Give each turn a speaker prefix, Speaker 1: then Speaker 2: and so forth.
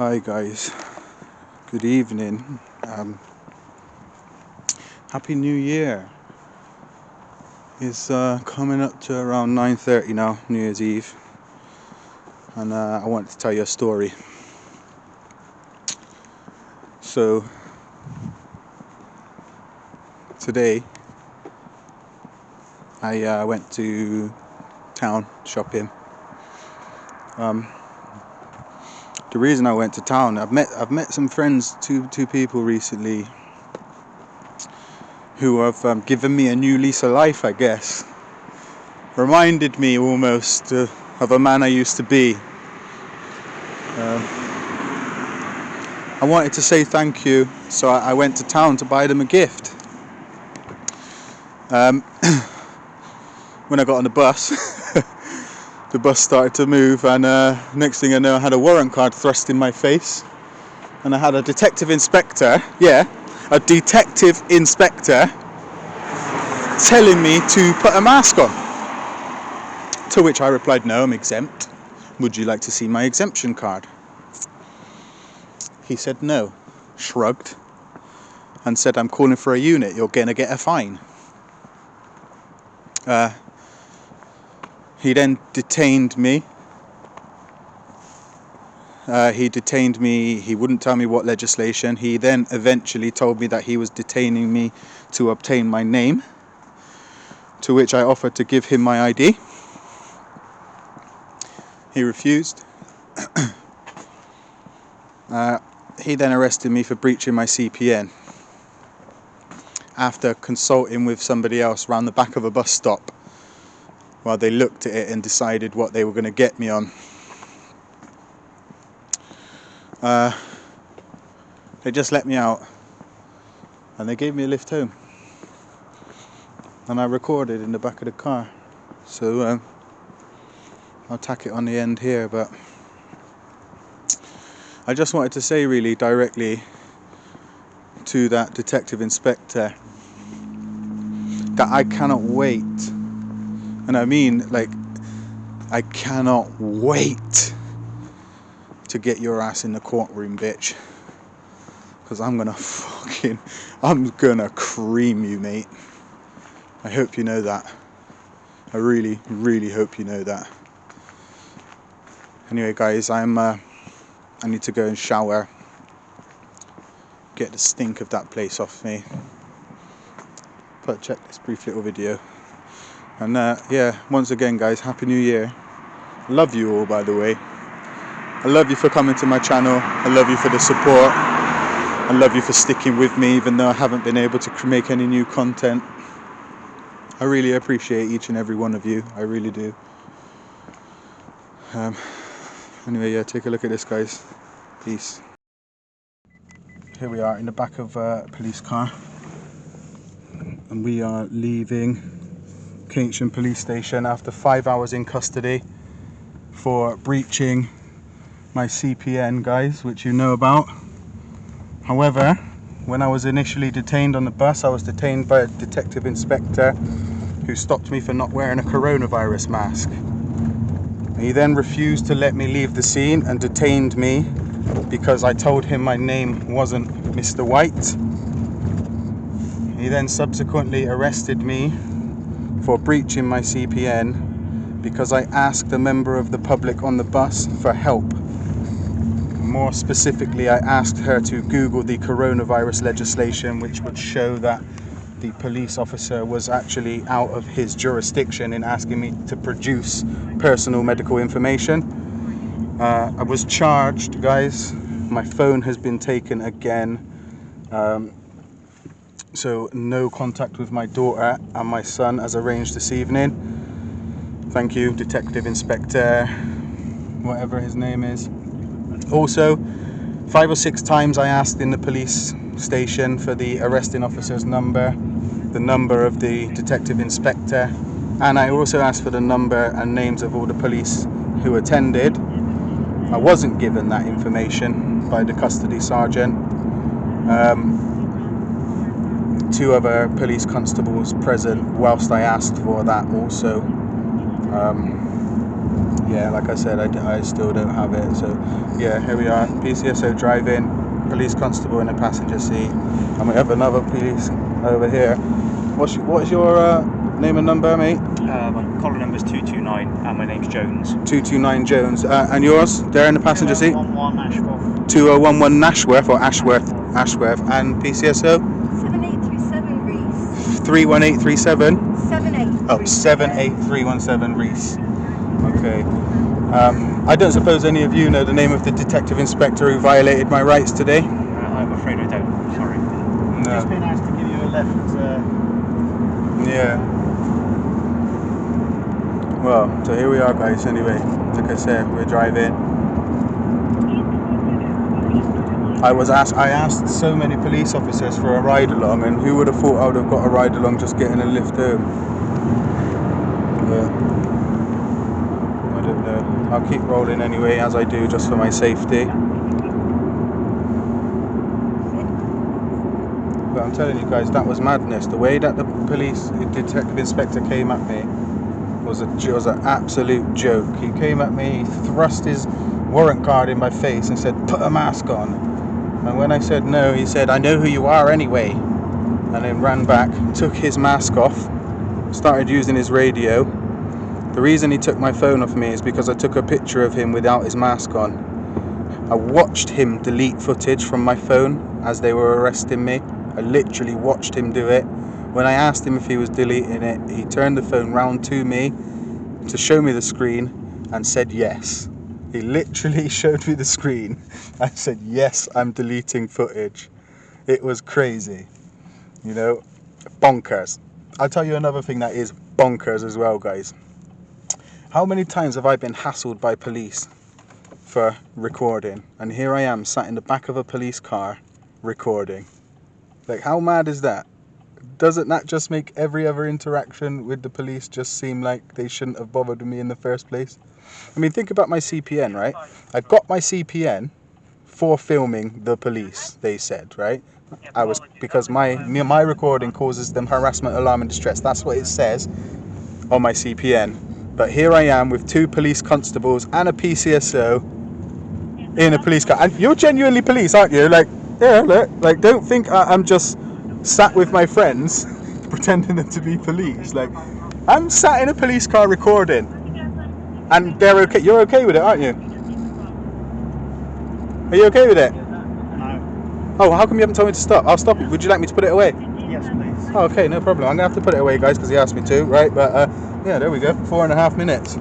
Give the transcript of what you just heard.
Speaker 1: Hi guys, good evening. Happy New Year. It's coming up to around 9:30 now, New Year's Eve, and I wanted to tell you a story. So today I went to town shopping. The reason I went to town, I've met some friends, two people recently, who have given me a new lease of life, I guess. Reminded me almost of a man I used to be. I wanted to say thank you, so I went to town to buy them a gift. When I got on the bus, the bus started to move, and next thing I know, I had a warrant card thrust in my face, and I had a detective inspector, a detective inspector, telling me to put a mask on. To which I replied, no, I'm exempt. Would you like to see my exemption card? He said no, shrugged, and said, I'm calling for a unit, you're going to get a fine. He then detained me. He wouldn't tell me what legislation. He then eventually told me that he was detaining me to obtain my name, to which I offered to give him my ID. He refused. He then arrested me for breaching my CPN after consulting with somebody else round the back of a bus stop while they looked at it and decided what they were going to get me on. They just let me out and they gave me a lift home, and I recorded in the back of the car, so I'll tack it on the end here. But I just wanted to say really directly to that detective inspector that I cannot wait, and I mean I cannot wait to get your ass in the courtroom, bitch, because I'm gonna cream you, mate. I hope you know that. I really, really hope you know that. Anyway, guys, I need to go and shower, get the stink of that place off me. But check this brief little video. And once again, guys, Happy New Year. Love you all, by the way. I love you for coming to my channel. I love you for the support. I love you for sticking with me, even though I haven't been able to make any new content. I really appreciate each and every one of you. I really do. Anyway, take a look at this, guys. Peace. Here we are in the back of a police car, and we are leaving Keynsham Police Station after 5 hours in custody for breaching my CPN, guys, which you know about. However, when I was initially detained on the bus, I was detained by a detective inspector who stopped me for not wearing a coronavirus mask. He then refused to let me leave the scene and detained me because I told him my name wasn't Mr. White. He then subsequently arrested me for breaching my CPN because I asked a member of the public on the bus for help. More specifically, I asked her to Google the coronavirus legislation, which would show that the police officer was actually out of his jurisdiction in asking me to produce personal medical information. I was charged, guys. My phone has been taken again. So no contact with my daughter and my son as arranged this evening. Thank you, Detective Inspector, whatever his name is. Also, 5 or 6 times I asked in the police station for the arresting officer's number, the number of the detective inspector, and I also asked for the number and names of all the police who attended. I wasn't given that information by the custody sergeant. 2 other police constables present whilst I asked for that also. yeah, like I said, I still don't have it. So yeah, here we are, PCSO driving, police constable in the passenger seat, and we have another police over here. What is your name and number, mate?
Speaker 2: My collar number's 229 and my name's Jones.
Speaker 1: 229 Jones. And yours? There in the passenger seat?
Speaker 2: 2011 Ashworth.
Speaker 1: 2011 Nashworth or Ashworth? Ashworth. And PCSO?
Speaker 3: 7837 Reese.
Speaker 1: 31837?
Speaker 3: 78.
Speaker 1: Oh, 78317 Reese. Okay. I don't suppose any of you know the name of the detective inspector who violated my rights today?
Speaker 2: I'm afraid I don't. Sorry.
Speaker 1: No.
Speaker 2: Just been asked to give you a lift.
Speaker 1: Yeah. Well, so here we are, guys. Anyway, like I said, we're driving. I asked so many police officers for a ride along, and who would have thought I would have got a ride along just getting a lift home? But I don't know. I'll keep rolling anyway, as I do, just for my safety. But I'm telling you guys, that was madness. The way that the detective inspector came at me was an absolute joke. He came at me, he thrust his warrant card in my face and said, "Put a mask on." And when I said no, he said, "I know who you are anyway." And then ran back, took his mask off, started using his radio. The reason he took my phone off me is because I took a picture of him without his mask on. I watched him delete footage from my phone as they were arresting me. I literally watched him do it. When I asked him if he was deleting it, he turned the phone round to me to show me the screen and said yes. He literally showed me the screen and said, "Yes, I'm deleting footage." It was crazy. You know, bonkers. I'll tell you another thing that is bonkers as well, guys. How many times have I been hassled by police for recording? And here I am sat in the back of a police car recording. Like, how mad is that? Doesn't that just make every other interaction with the police just seem like they shouldn't have bothered with me in the first place? I mean, think about my CPN, right? I got my CPN for filming the police, they said, right? Because my recording causes them harassment, alarm and distress. That's what it says on my CPN. But here I am with 2 police constables and a PCSO in a police car. And you're genuinely police, aren't you? Like, yeah, look, like, don't think I'm just sat with my friends pretending to be police. Like, I'm sat in a police car recording, and they're okay. You're okay with it, aren't you? Are you okay with it?
Speaker 2: No.
Speaker 1: Oh, how come you haven't told me to stop? I'll stop. Would you like me to put it away?
Speaker 2: Yes, please.
Speaker 1: Oh, okay, no problem. I'm gonna have to put it away, guys, because he asked me to, right? But yeah, there we go. 4.5 minutes.